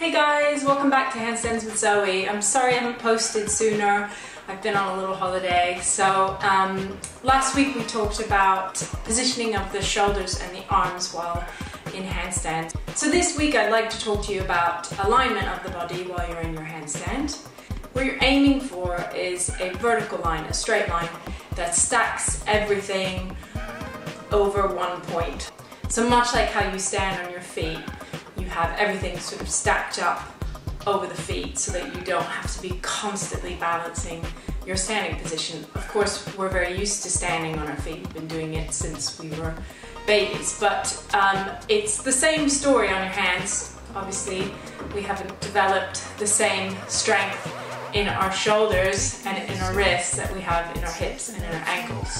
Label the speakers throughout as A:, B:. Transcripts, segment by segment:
A: Hey guys, welcome back to Handstands with Zoe. I'm sorry I haven't posted sooner. I've been on a little holiday. So last week we talked about positioning of the shoulders and the arms while in handstand. So this week I'd like to talk to you about alignment of the body while you're in your handstand. What you're aiming for is a vertical line, a straight line that stacks everything over one point. So much like how you stand on your feet, you have everything sort of stacked up over the feet so that you don't have to be constantly balancing your standing position. Of course, we're very used to standing on our feet. We've been doing it since we were babies, but it's the same story on your hands. Obviously, we haven't developed the same strength in our shoulders and in our wrists that we have in our hips and in our ankles.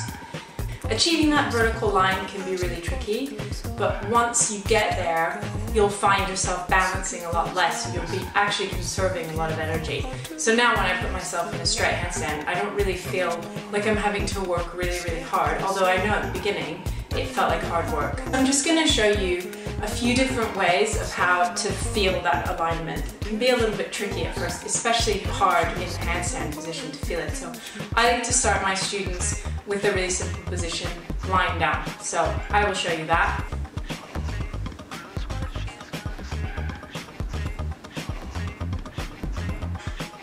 A: Achieving that vertical line can be really tricky, but once you get there, you'll find yourself balancing a lot less. You'll be actually conserving a lot of energy. So now when I put myself in a straight handstand, I don't really feel like I'm having to work really, really hard, although I know at the beginning it felt like hard work. I'm just going to show you a few different ways of how to feel that alignment. It can be a little bit tricky at first, especially hard in the handstand position to feel it. So I like to start my students with a really simple position, lying down. So I will show you that.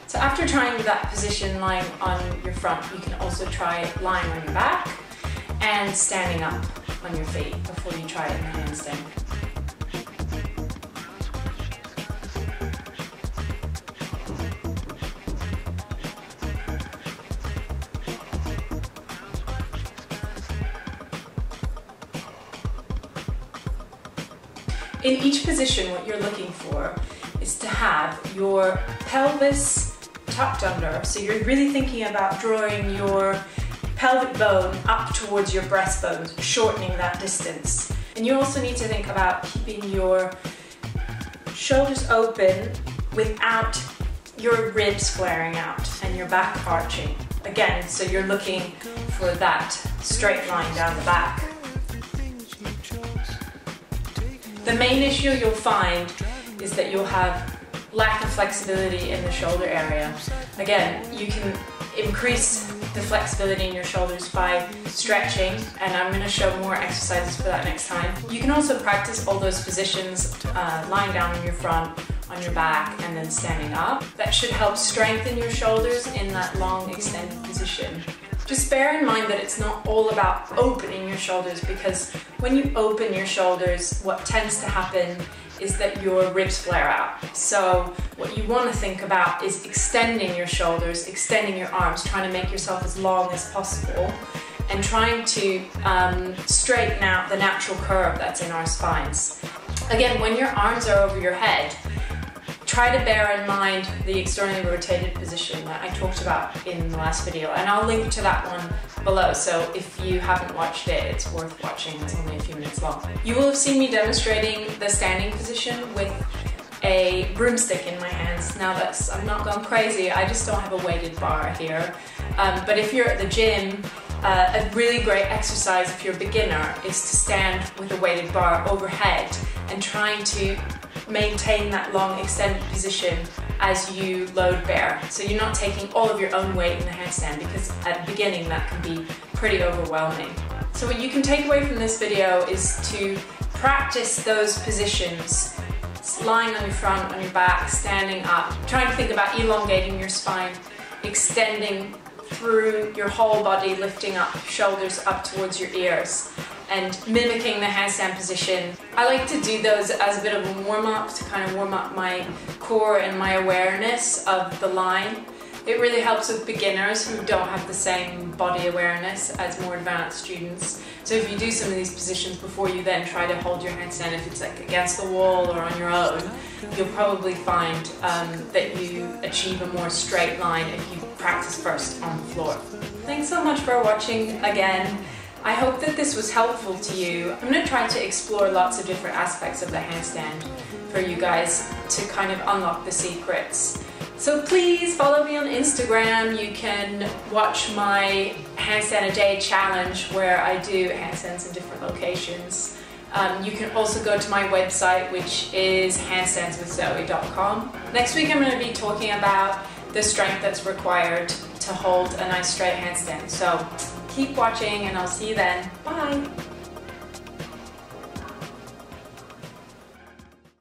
A: So after trying that position lying on your front, you can also try lying on your back and standing up on your feet before you try it in the handstand. In each position, what you're looking for is to have your pelvis tucked under. So you're really thinking about drawing your pelvic bone up towards your breastbone, shortening that distance. And you also need to think about keeping your shoulders open without your ribs flaring out and your back arching. Again, so you're looking for that straight line down the back. The main issue you'll find is that you'll have lack of flexibility in the shoulder area. Again, you can increase the flexibility in your shoulders by stretching, and I'm going to show more exercises for that next time. You can also practice all those positions lying down on your front, on your back, and then standing up. That should help strengthen your shoulders in that long extended position. Just bear in mind that it's not all about opening your shoulders, because when you open your shoulders, what tends to happen is that your ribs flare out. So what you want to think about is extending your shoulders, extending your arms, trying to make yourself as long as possible, and trying to straighten out the natural curve that's in our spines. Again, when your arms are over your head, try to bear in mind the externally rotated position that I talked about in the last video, and I'll link to that one below, so if you haven't watched it, it's worth watching. It's only a few minutes long. You will have seen me demonstrating the standing position with a broomstick in my hands. Now I'm not gone crazy, I just don't have a weighted bar here. But if you're at the gym, a really great exercise if you're a beginner is to stand with a weighted bar overhead and trying to maintain that long extended position as you load bear. So you're not taking all of your own weight in the handstand, because at the beginning that can be pretty overwhelming. So what you can take away from this video is to practice those positions, lying on your front, on your back, standing up, trying to think about elongating your spine, extending through your whole body, lifting up, shoulders up towards your ears, and mimicking the handstand position. I like to do those as a bit of a warm-up to kind of warm up my core and my awareness of the line. It really helps with beginners who don't have the same body awareness as more advanced students. So if you do some of these positions before you then try to hold your handstand, if it's like against the wall or on your own, you'll probably find that you achieve a more straight line if you practice first on the floor. Thanks so much for watching again. I hope that this was helpful to you. I'm going to try to explore lots of different aspects of the handstand for you guys to kind of unlock the secrets. So please follow me on Instagram. You can watch my handstand a day challenge where I do handstands in different locations. You can also go to my website, which is handstandswithzoe.com. Next week I'm going to be talking about the strength that's required to hold a nice straight handstand. So keep watching and I'll see you then. Bye!